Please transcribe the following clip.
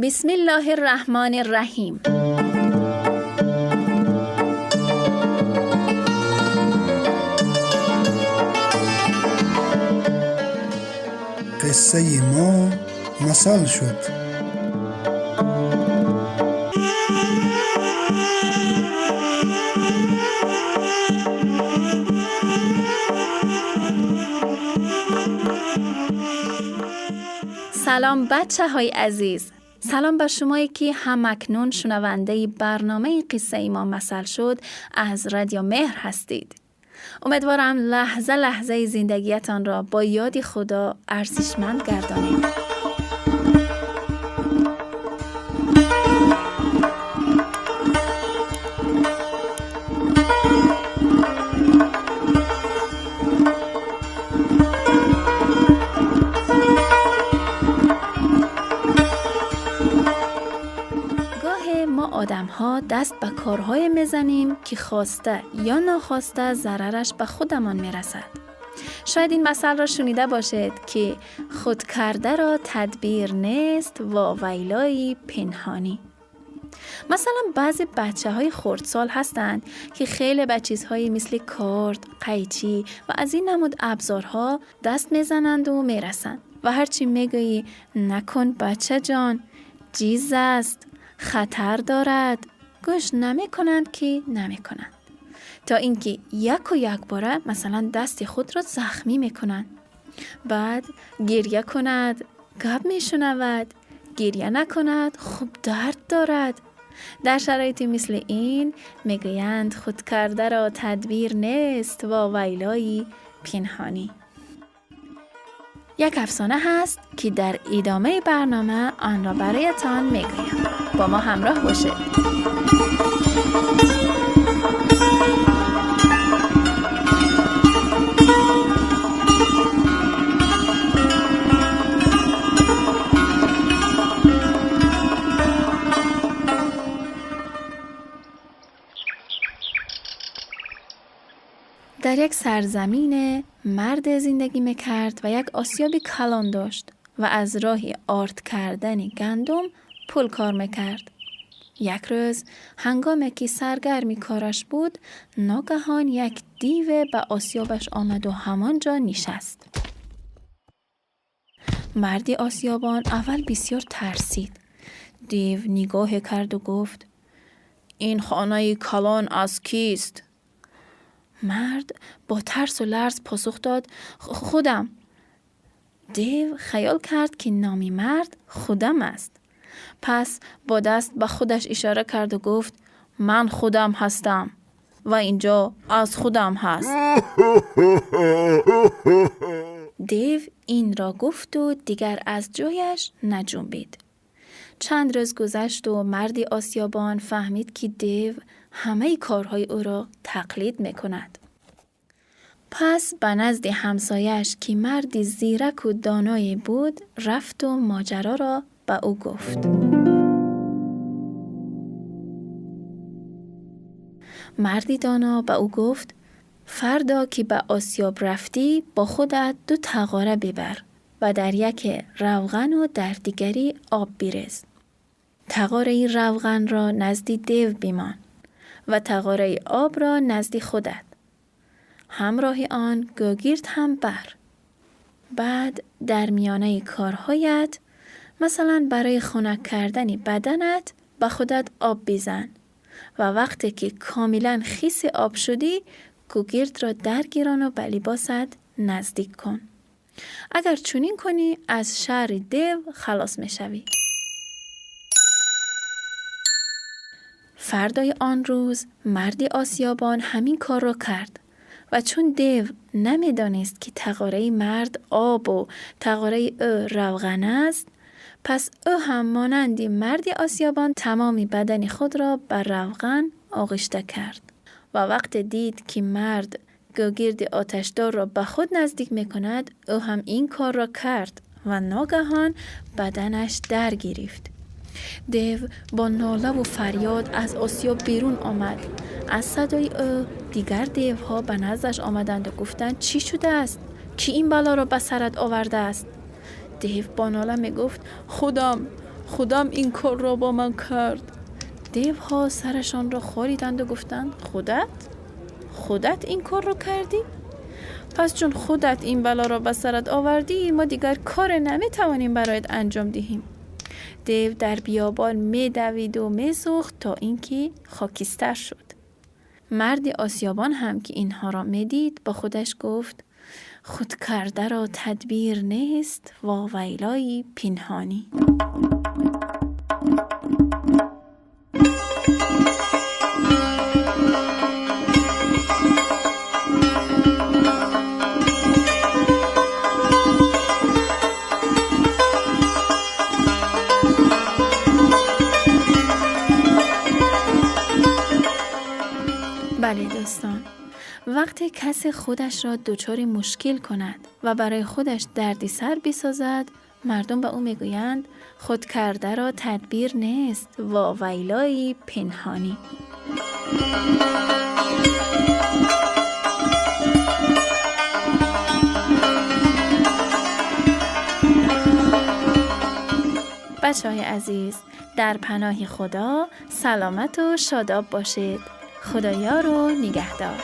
بسم الله الرحمن الرحیم. قصه ما مثل شد. سلام بچه های عزیز، سلام بر شمایی که همکنون شنونده برنامه قصه ما مثل شد از رادیو مهر هستید. امیدوارم لحظه لحظه زندگیتان را با یاد خدا ارزشمند گردانید. ما آدم ها دست به کارهای میزنیم که خواسته یا ناخواسته ضررش به خودمان میرسد. شاید این مثل را شنیده باشید که خود کرده را تدبیر نیست و ویلای پنهانی. مثلا بعضی بچه های خردسال هستند که خیلی به چیزهایی مثل کارد، قیچی و از این نمود ابزارها دست میزنند و میرسند و هرچی میگویی نکن بچه جان، چیز است، خطر دارد، گوش نمی کنند که نمی کنند، تا اینکه یک و یک باره مثلا دست خود را زخمی می کنند. بعد گریه کند، گپ می شنود، گریه نکند، خوب درد دارد. در شرایطی مثل این می گویند خود کرده را تدبیر نیست و ویلای پنهانی. یک افسانه هست که در ادامه برنامه آن را برایتان میگویم. با ما همراه باشید. در یک سرزمین مرد زندگی میکرد و یک آسیاب کلان داشت و از راه آرد کردن گندم پول کار میکرد. یک روز هنگامی که سرگرم کارش بود، ناگهان یک دیو به آسیابش آمد و همانجا نشست. مردی آسیابان اول بسیار ترسید. دیو نگاه کرد و گفت: این خانه کلان از کیست؟ مرد با ترس و لرز پاسخ داد: خودم. دیو خیال کرد که نام مرد خودم است. پس با دست به خودش اشاره کرد و گفت: من خودم هستم و اینجا از خودم هست. دیو این را گفت و دیگر از جایش نجنبید. چند روز گذشت و مردی آسیابان فهمید که دیو همه کارهای او را تقلید میکند. پس به نزد همسایش که مردی زیرک و دانایی بود رفت و ماجرا را به او گفت. مردی دانا به او گفت: فردا که به آسیاب رفتی با خودت 2 تغاره ببر و در یک روغن و در دیگری آب بریز. تغاره روغن را نزد دیو بمان و تغاره آب را نزد خودت، همراه آن گوگیرد هم بر. بعد در میانه کارهایت، مثلا برای خنک کردن بدنت، به خودت آب بزن و وقتی که کاملا خیس آب شدی گوگیرد را درگیران و به لباست نزدیک کن. اگر چنین کنی از شر دیو خلاص می شوی. فردای آن روز مردی آسیابان همین کار را کرد و چون دیو نمی دانست که تغاره مرد آب و تغاره او روغن است، پس او هم مانندی مردی آسیابان تمامی بدن خود را بر روغن آغشته کرد و وقت دید که مرد گوگرد آتشدار را به خود نزدیک می کند، او هم این کار را کرد و ناگهان بدنش در گرفت. دیو با ناله و فریاد از آسیاب بیرون آمد. از صدای او دیگر دیوها به نزدش آمدند و گفتند: چی شده است؟ کی این بلا را به سرت آورده است؟ دیو با ناله می گفت: خودم این کار را با من کرد. دیوها سرشان را خاریدند و گفتند خودت این کار را کردی؟ پس چون خودت این بلا را به سرت آوردی، ما دیگر کار نمیتوانیم برایت انجام دهیم. دیو در بیابان میدوید و میسوخت تا اینکه خاکستر شد. مرد آسیابان هم که اینها را میدید با خودش گفت خود کرده را تدبیر نیست، واویلای پنهانی. بله دوستان، وقتی کسی خودش را دچار مشکل کند و برای خودش دردسر بسازد، مردم به او میگویند خود کرده را تدبیر نیست، واویلای پنهانی. بچه‌های عزیز، در پناه خدا سلامت و شاداب باشید. خدایا رو نگهدار.